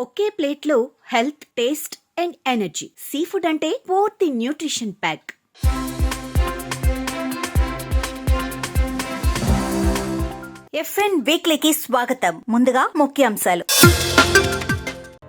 ఒకే ప్లేట్లో health, taste and energy. Sea food అంటే పూర్తి న్యూట్రిషన్ ప్యాక్. FN వీక్లీకి స్వాగతం. ముందుగా ముఖ్యాంశాలు.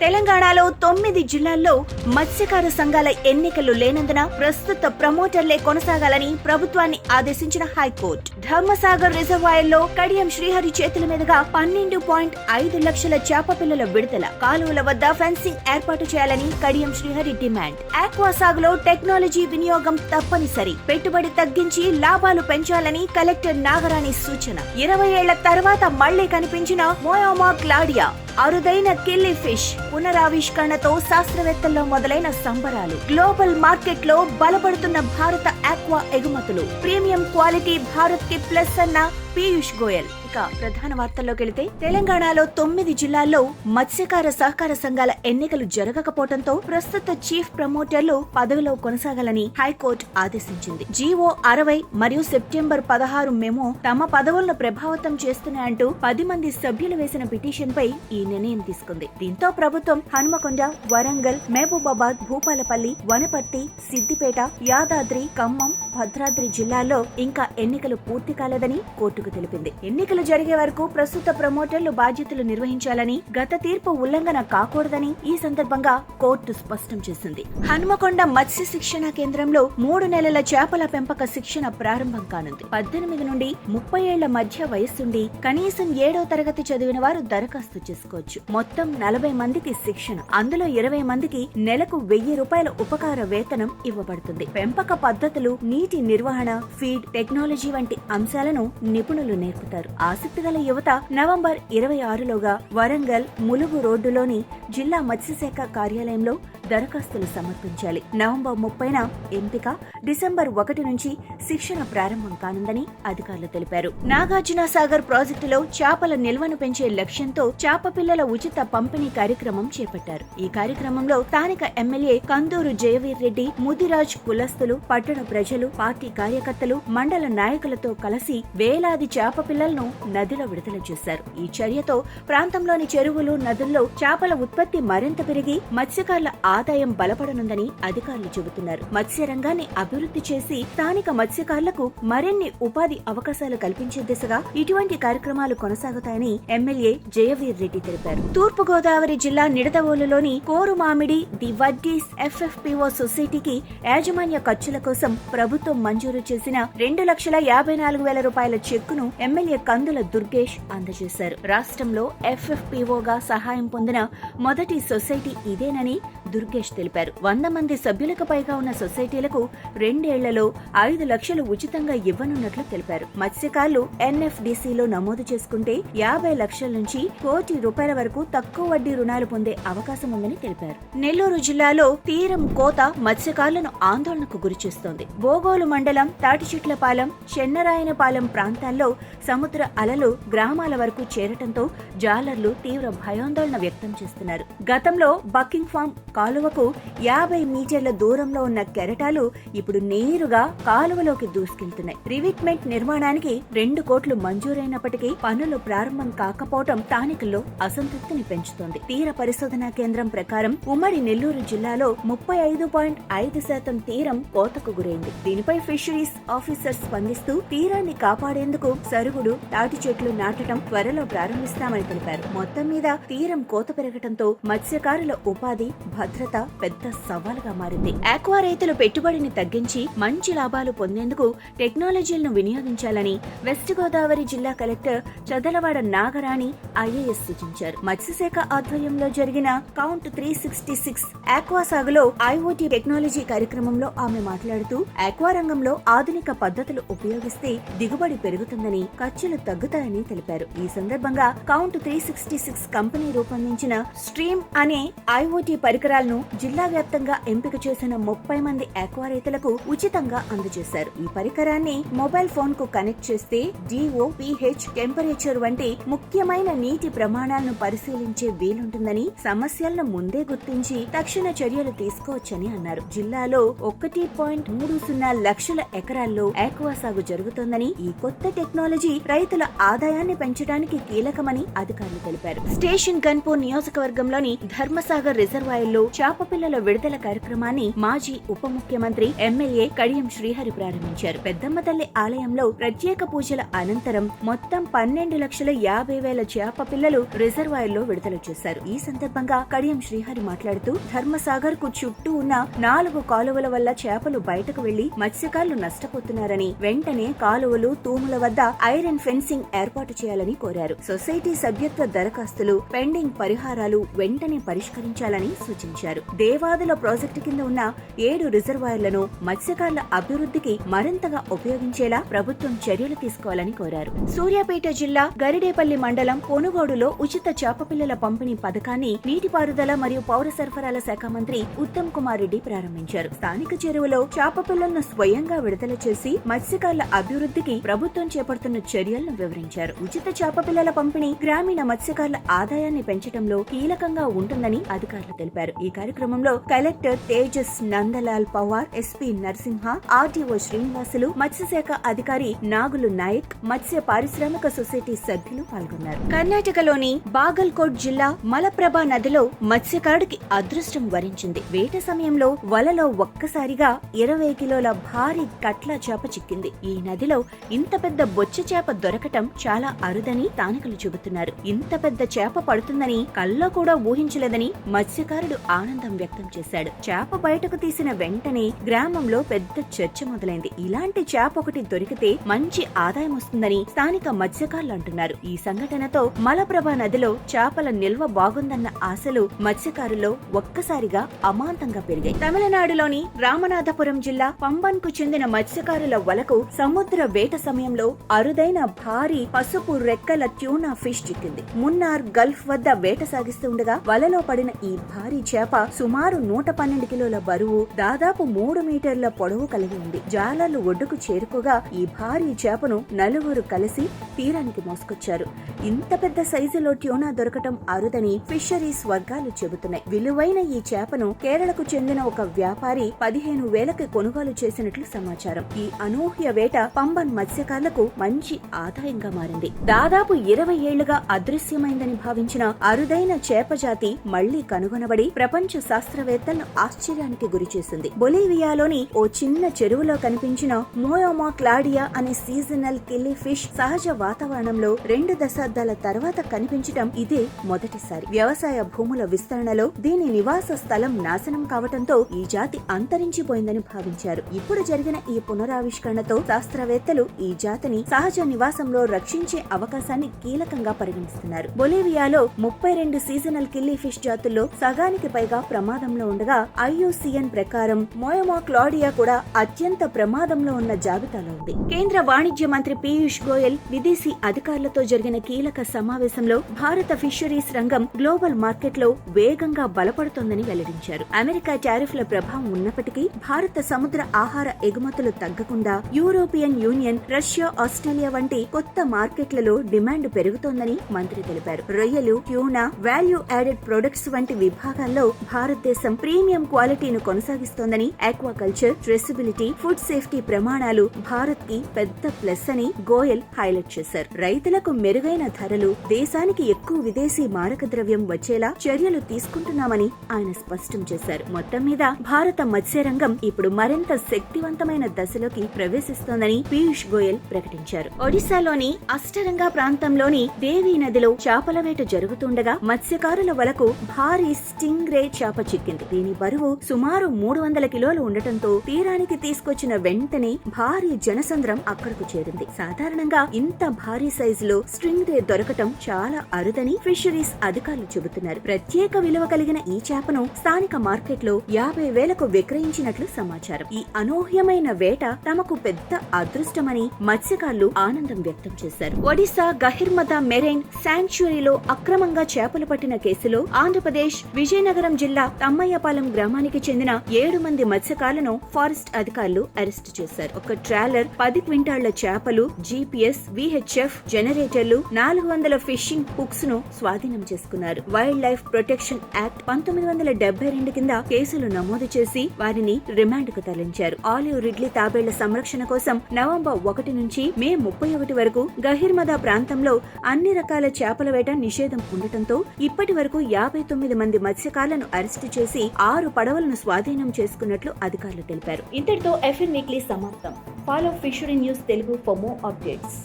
తెలంగాణలో 9 జిల్లాల్లో మత్స్యకార సంఘాల ఎన్నికలు లేనందున ప్రస్తుత ప్రమోటర్లే కొనసాగాలని ప్రభుత్వాన్ని ఆదేశించిన హైకోర్టు. ధర్మసాగర్ రిజర్వాయర్లో కడియం శ్రీహరి చేతుల మీదుగా 12.5 లక్షల చేప పిల్లల విడుదల. కాలువల వద్ద ఫెన్సింగ్ ఏర్పాటు చేయాలని కడియం శ్రీహరి డిమాండ్. ఆక్వా సాగులో టెక్నాలజీ వినియోగం తప్పనిసరి. పెట్టుబడి తగ్గించి లాభాలు పెంచాలని కలెక్టర్ నాగరాణి సూచన. 20 ఏళ్ల తర్వాత మళ్లీ కనిపించిన మోయామా క్లాడియా అరుదైన కిల్లీ ఫిష్ పునరావిష్కరణతో శాస్త్రవేత్తల్లో మొదలైన సంబరాలు. గ్లోబల్ మార్కెట్ లో బలపడుతున్న భారత ఆక్వా ఎగుమతులు. ప్రీమియం క్వాలిటీ భారత్ కి ప్లస్ అన్న పీయూష్ గోయల్. ఇక ప్రధాన వార్తల్లోకి వెళితే, తెలంగాణలో 9 జిల్లాల్లో మత్స్యకార సహకార సంఘాల ఎన్నికలు జరగకపోవడంతో ప్రస్తుత చీఫ్ ప్రమోటర్లు పదవిలో కొనసాగాలని హైకోర్టు ఆదేశించింది. జీవో 60 మరియు సెప్టెంబర్ 16 మెమో తమ పదవులను ప్రభావితం చేస్తున్నాయంటూ 10 మంది సభ్యులు వేసిన పిటిషన్ పై ఈ నిర్ణయం తీసుకుంది. దీంతో ప్రభుత్వం హనుమకొండ, వరంగల్, మహబూబాబాద్, భూపాలపల్లి, వనపర్తి, సిద్దిపేట, యాదాద్రి, ఖమ్మం, భద్రాద్రి జిల్లాల్లో ఇంకా ఎన్నికలు పూర్తి కాలేదని కోర్టుకు తెలిపింది. ఎన్నికలు జరిగే వరకు ప్రస్తుత ప్రమోటర్లు బాధ్యతలు నిర్వహించాలని, గత తీర్పు ఉల్లంఘన కాకూడదని ఈ సందర్భంగా కోర్టు స్పష్టం చేసింది. హనుమకొండ మత్స్య శిక్షణ కేంద్రంలో 3 నెలల చేపల పెంపక శిక్షణ ప్రారంభం కానుంది. 18 నుండి 30 ఏళ్ల మధ్య వయస్సుండి కనీసం 7వ తరగతి చదివిన వారు దరఖాస్తు చేసుకోవచ్చు. మొత్తం 40 మందికి శిక్షణ. అందులో 20 మందికి నెలకు 1000 రూపాయల ఉపకార వేతనం ఇవ్వబడుతుంది. పెంపక పద్ధతులు, నీటి నిర్వహణ, ఫీడ్, టెక్నాలజీ వంటి అంశాలను నిపుణులు నేర్పుతారు. ఆసక్తి గల యువత నవంబర్ 26లోగా వరంగల్ ములుగు రోడ్డులోని జిల్లా మత్స్యశాఖ కార్యాలయంలో దరఖాస్తులు సమర్పించాలి. నవంబర్ 30న ఎంపిక, డిసెంబర్ 1 నుంచి శిక్షణ ప్రారంభం కానుందని అధికారులు తెలిపారు. నాగార్జున సాగర్ ప్రాజెక్టులో చేపల నిల్వను పెంచే లక్ష్యంతో చేప పిల్లల ఉచిత పంపిణీ కార్యక్రమం చేపట్టారు. ఈ కార్యక్రమంలో స్థానిక ఎమ్మెల్యే కందూరు జయవీర్ రెడ్డి, ముదిరాజ్ కులస్తులు, పట్టణ ప్రజలు, పార్టీ కార్యకర్తలు, మండల నాయకులతో కలిసి వేలాది చేప పిల్లలను నదిలో విడుదల చేశారు. ఈ చర్యతో ప్రాంతంలోని చెరువులు, నదుల్లో చేపల ఉత్పత్తి మరింత పెరిగి మత్స్యకారుల ఆదాయం బలపడనుందని అధికారులు చెబుతున్నారు. మత్స్య రంగాన్ని అభివృద్ధి చేసి స్థానిక మత్స్యకారులకు మరిన్ని ఉపాధి అవకాశాలు కల్పించే దిశగా ఇటువంటి కార్యక్రమాలు కొనసాగుతాయని ఎమ్మెల్యే జయవీర్ రెడ్డి తెలిపారు. తూర్పు గోదావరి జిల్లా నిడదవోలులోని కోరుమామిడి ది వడ్డీస్ FFPO సొసైటీకి యాజమాన్య ఖర్చుల కోసం ప్రభుత్వం మంజూరు చేసిన 2,54,000 రూపాయల చెక్కును ఎమ్మెల్యే కందుల దుర్గేష్ అందజేశారు. రాష్ట్రంలో FFPOగా సహాయం పొందిన మొదటి సొసైటీ ఇదేనని దుర్గేష్ తెలిపారు. 100 మంది సభ్యులకు పైగా ఉన్న సొసైటీలకు 2 ఏళ్లలో 5 లక్షలు ఉచితంగా ఇవ్వనున్నట్లు తెలిపారు. మత్స్యకారులు NFDCలో నమోదు చేసుకుంటే 50 లక్షల నుంచి 1 కోటి రూపాయల వరకు తక్కువ వడ్డీ రుణాలు పొందే అవకాశం ఉందని తెలిపారు. నెల్లూరు జిల్లాలో తీరం కోత మత్స్యకారులను ఆందోళనకు గురిచేస్తోంది. బోగోలు మండలం తాటిచెట్లపాలెం, చెన్నరాయనపాలెం ప్రాంతాల్లో సముద్ర అలలు గ్రామాల వరకు చేరటంతో జాలర్లు తీవ్ర భయాందోళన వ్యక్తం చేస్తున్నారు. గతంలో బకింగ్ ఫామ్ కాలువకు 50 మీటర్ల దూరంలో ఉన్న కెరటాలు ఇప్పుడు నేరుగా కాలువలోకి దూసుకెళ్తున్నాయి. రివిట్మెంట్ నిర్మాణానికి 2 కోట్లు మంజూరైనప్పటికీ పనులు ప్రారంభం కాకపోవడం స్థానికుల్లో అసంతృప్తిని పెంచుతోంది. తీర పరిశోధనా కేంద్రం ప్రకారం ఉమ్మడి నెల్లూరు జిల్లాలో 35.5% తీరం కోతకు గురైంది. దీనిపై ఫిషరీస్ ఆఫీసర్ స్పందిస్తూ తీరాన్ని కాపాడేందుకు సరుగుడు, తాటి చెట్లు నాటడం త్వరలో ప్రారంభిస్తామని తెలిపారు. మొత్తం మీద తీరం కోత పెరగడంతో మత్స్యకారుల ఉపాధి, భద్రత పెద్ద సవాలుగా మారింది. ఆక్వా రైతులు పెట్టుబడిని తగ్గించి మంచి లాభాలు పొందేందుకు టెక్నాలజీలను వినియోగించాలని వెస్ట్ గోదావరి జిల్లా కలెక్టర్ చదలవాడ నాగరాణి IAS సూచించారు. మత్స్యశాఖ ఆధ్వర్యంలో జరిగిన కౌంట్ 366 ఆక్వా సాగులో IoT టెక్నాలజీ కార్యక్రమంలో ఆమె మాట్లాడుతూ, ఆక్వా రంగంలో ఆధునిక పద్ధతులు ఉపయోగిస్తే దిగుబడి పెరుగుతుందని, ఖర్చులు తగ్గుతాయని తెలిపారు. ఈ సందర్భంగా కౌంట్ 366 కంపెనీ రూపొందించిన స్ట్రీమ్ అనే IoT పరికరాలను చేపలను జిల్లా వ్యాప్తంగా ఎంపిక చేసిన 30 మంది ఆక్వా రైతులకు ఉచితంగా అందజేశారు. ఈ పరికరాన్ని మొబైల్ ఫోన్ కు కనెక్ట్ చేస్తే DO, pH, టెంపరేచర్ వంటి ముఖ్యమైన నీటి ప్రమాణాలను పరిశీలించే వీలుంటుందని, సమస్యలను ముందే గుర్తించి తక్షణ చర్యలు తీసుకోవచ్చని అన్నారు. జిల్లాలో 1.30 లక్షల ఎకరాల్లో ఆక్వా సాగు జరుగుతోందని, ఈ కొత్త టెక్నాలజీ రైతుల ఆదాయాన్ని పెంచడానికి కీలకమని అధికారులు తెలిపారు. స్టేషన్ గన్పూర్ నియోజకవర్గంలోని ధర్మసాగర్ రిజర్వాయర్లో చేప పిల్లల విడుదల కార్యక్రమాన్ని మాజీ ఉప ముఖ్యమంత్రి ఎమ్మెల్యే కడియం శ్రీహరి ప్రారంభించారు. పెద్దమ్మ తల్లి ఆలయంలో ప్రత్యేక పూజల అనంతరం మొత్తం 12,50,000 చేప పిల్లలు రిజర్వాయర్లో విడుదల చేశారు. ఈ సందర్భంగా కడియం శ్రీహరి మాట్లాడుతూ ధర్మసాగర్ కు చుట్టూ ఉన్న 4 కాలువల వల్ల చేపలు బయటకు వెళ్లి మత్స్యకారులు నష్టపోతున్నారని, వెంటనే కాలువలు, తూముల వద్ద ఐరన్ ఫెన్సింగ్ ఏర్పాటు చేయాలని కోరారు. సొసైటీ సభ్యత్వ దరఖాస్తులు, పెండింగ్ పరిహారాలు వెంటనే పరిష్కరించాలని సూచించారు. దేవాదుల ప్రాజెక్టు కింద ఉన్న 7 రిజర్వాయర్లను మత్స్యకారుల అభివృద్ధికి మరింతగా ఉపయోగించేలా ప్రభుత్వం చర్యలు తీసుకోవాలని కోరారు. సూర్యాపేట జిల్లా గరిడేపల్లి మండలం కొనుగోడులో ఉచిత చేప పిల్లల పంపిణీ పథకాన్ని నీటిపారుదల మరియు పౌర సరఫరాల శాఖ మంత్రి ఉత్తమ్ కుమార్ రెడ్డి ప్రారంభించారు. స్థానిక చెరువులో చేప పిల్లలను స్వయంగా విడుదల చేసి మత్స్యకారుల అభివృద్ధికి ప్రభుత్వం చేపడుతున్న చర్యలను వివరించారు. ఉచిత చేప పిల్లల పంపిణీ గ్రామీణ మత్స్యకారుల ఆదాయాన్ని పెంచడంలో కీలకంగా ఉంటుందని అధికారులు తెలిపారు. ఈ కార్యక్రమంలో collector Tejas Nandlal Pawar, SP Narasimha, RDO Srinivasulu, మత్స్యశాఖ అధికారి నాగులు నాయక్, మత్స్య పారిశ్రామిక సొసైటీ సభ్యులు పాల్గొన్నారు. కర్ణాటకలోని బాగల్కోట్ జిల్లా మలప్రభా నదిలో మత్స్యకారుడికి అదృష్టం వరించింది. వేట సమయంలో వలలో ఒక్కసారిగా 20 కిలోల భారీ కట్ల చేప చిక్కింది. ఈ నదిలో ఇంత పెద్ద బొచ్చ చేప దొరకటం చాలా అరుదని స్థానికులు చెబుతున్నారు. ఇంత పెద్ద చేప పడుతుందని కల్లో కూడా ఊహించలేదని మత్స్యకారుడు ఆనందం వ్యక్తం చేశాడు. చేప బయటకు తీసిన వెంటనే గ్రామంలో పెద్ద చర్చ మొదలైంది. ఇలాంటి చేప ఒకటి దొరికితే మంచి ఆదాయం వస్తుందని స్థానిక మత్స్యకారులు అంటున్నారు. ఈ సంఘటనతో మలప్రభా నదిలో చేపల నిల్వ బాగుందన్న ఆశలు మత్స్యకారుల్లో ఒక్కసారిగా అమాంతంగా పెరిగాయి. తమిళనాడులోని రామనాథపురం జిల్లా పంబన్ కు చెందిన మత్స్యకారుల వలకు సముద్ర వేట సమయంలో అరుదైన భారీ పసుపు రెక్కల ట్యూనా ఫిష్ చిక్కింది. మున్నార్ గల్ఫ్ వద్ద వేట సాగిస్తుండగా వలలో పడిన ఈ భారీ చేప సుమారు 112 కిలోల బరువు, దాదాపు 3 మీటర్ల పొడవు కలిగి ఉంది. జాలర్లు ఒడ్డుకు చేరుకోగా ఈ భారీ చేపను నలుగురు కలిసి తీరానికి మోసుకొచ్చారు. ఇంత పెద్ద సైజులో ట్యూనా దొరకటం అరుదని ఫిషరీస్ వర్గాలు చెబుతున్నాయి. విలువైన ఈ చేపను కేరళకు చెందిన ఒక వ్యాపారి 15,000కి కొనుగోలు చేసినట్లు సమాచారం. ఈ అనూహ్య వేట పంబన్ మత్స్యకారులకు మంచి ఆదాయంగా మారింది. దాదాపు 20 ఏళ్లుగా అదృశ్యమైందని భావించిన అరుదైన చేప జాతి మళ్లీ కనుగొనబడి ప్రపంచ శాస్త్రవేత్తలను ఆశ్చర్యానికి గురిచేసింది. బొలీవియాలోని ఓ చిన్న చెరువులో కనిపించిన మోయోమా క్లాడియా అనే సీజనల్ కిల్లీ ఫిష్ సహజ వాతావరణంలో 2 దశాబ్దాల తర్వాత కనిపించడం ఇదే మొదటిసారి. వ్యవసాయ భూముల విస్తరణలో దీని నివాస స్థలం నాశనం కావటంతో ఈ జాతి అంతరించిపోయిందని భావించారు. ఇప్పుడు జరిగిన ఈ పునరావిష్కరణతో శాస్త్రవేత్తలు ఈ జాతిని సహజ నివాసంలో రక్షించే అవకాశాన్ని కీలకంగా పరిగణిస్తున్నారు. బొలీవియాలో 32 సీజనల్ కిల్లీ ఫిష్ జాతుల్లో సగానికి పైగా ప్రమాదంలో ఉండగా IUCN ప్రకారం మోయోమా క్లాడియా కూడా అత్యంత ప్రమాదంలో ఉన్న జాబితాలో ఉంది. కేంద్ర వాణిజ్య మంత్రి పీయూష్ గోయల్ విదేశీ అధికారులతో జరిగిన కీలక సమావేశంలో భారత ఫిషరీస్ రంగం గ్లోబల్ మార్కెట్లో వేగంగా బలపడుతోందని వెల్లడించారు. అమెరికా టారిఫ్ల ప్రభావం ఉన్నప్పటికీ భారత సముద్ర ఆహార ఎగుమతులు తగ్గకుండా యూరోపియన్ యూనియన్, రష్యా, ఆస్ట్రేలియా వంటి కొత్త మార్కెట్లలో డిమాండ్ పెరుగుతోందని మంత్రి తెలిపారు. రొయ్యలు, ట్యూనా, వాల్యూ యాడెడ్ ప్రొడక్ట్స్ వంటి విభాగాల్లో భారతదేశం ప్రీమియం క్వాలిటీని కొనసాగిస్తోందని, ఆక్వాకల్చర్, ట్రేసబిలిటీ, ఫుడ్ సేఫ్టీ ప్రమాణాలు భారత్ కి పెద్ద ప్లస్ అని గోయల్ హైలైట్ చేశారు. రైతులకు మెరుగైన ధరలు, దేశానికి ఎక్కువ విదేశీ మారక ద్రవ్యం వచ్చేలా చర్యలు తీసుకుంటున్నామని ఆయన స్పష్టం చేశారు. మొత్తం మీద భారత మత్స్యరంగం ఇప్పుడు మరింత శక్తివంతమైన దశలోకి ప్రవేశిస్తోందని పీయూష్ గోయల్ ప్రకటించారు. ఒడిశాలోని అష్టరంగా ప్రాంతంలోని దేవీ నదిలో చేపల వేట జరుగుతుండగా మత్స్యకారుల వలకు భారీ స్టింగ్ రే చేప చిక్కింది. దీని బరువు సుమారు 300 కిలోలు ఉండటంతో తీరానికి తీసుకొచ్చిన వెంటనే భారీ జనసంద్రం అక్కడకు చేరింది. సాధారణంగా ఇంత భారీ సైజులో స్ట్రింగ్ రే దొరకటం చాలా అరుదని ఫిషరీస్ అధికారులు చెబుతున్నారు. ప్రత్యేక విలువ కలిగిన ఈ చేపను స్థానిక మార్కెట్లో 50,000కు విక్రయించినట్లు సమాచారం. ఈ అనూహ్యమైన వేట తమకు పెద్ద అదృష్టమని మత్స్యకారులు ఆనందం వ్యక్తం చేశారు. ఒడిశా గహిర్మత మెరైన్ శాంక్చురీలో అక్రమంగా చేపలు పట్టిన కేసులో ఆంధ్రప్రదేశ్ విజయనగరం జిల్లా తమ్మయ్యపాలెం గ్రామానికి చెందిన 7 మంది మత్స్యకారులను ఫారెస్ట్ అధికారులు అరెస్టు చేశారు. ఒక ట్రాలర్, 10 క్వింటాళ్ల చేపలు, GPS, VHF జనరేటర్లు, 400 ఫిషింగ్ హుక్స్ ను స్వాధీనం చేసుకున్నారు. వైల్డ్ లైఫ్ ప్రొటెక్షన్ యాక్ట్ 1972 కింద కేసులు నమోదు చేసి వారిని రిమాండ్ కు తరలించారు. ఆలివ్ రిడ్లీ తాబేళ్ల సంరక్షణ కోసం నవంబర్ 1 నుంచి మే 31 వరకు గహిర్మదా ప్రాంతంలో అన్ని రకాల చేపల వేట నిషేధం ఉండటంతో ఇప్పటి వరకు 59 మంది మత్స్యకారులను అరెస్టు చేసి 6 పడవలను స్వాధీనం చేసుకున్నట్లు అధికారులు తెలిపారు. ఇంతటితో ఎఫ్ఎన్ వీక్లీ సమాప్తం. Follow fishery news Telugu for more updates.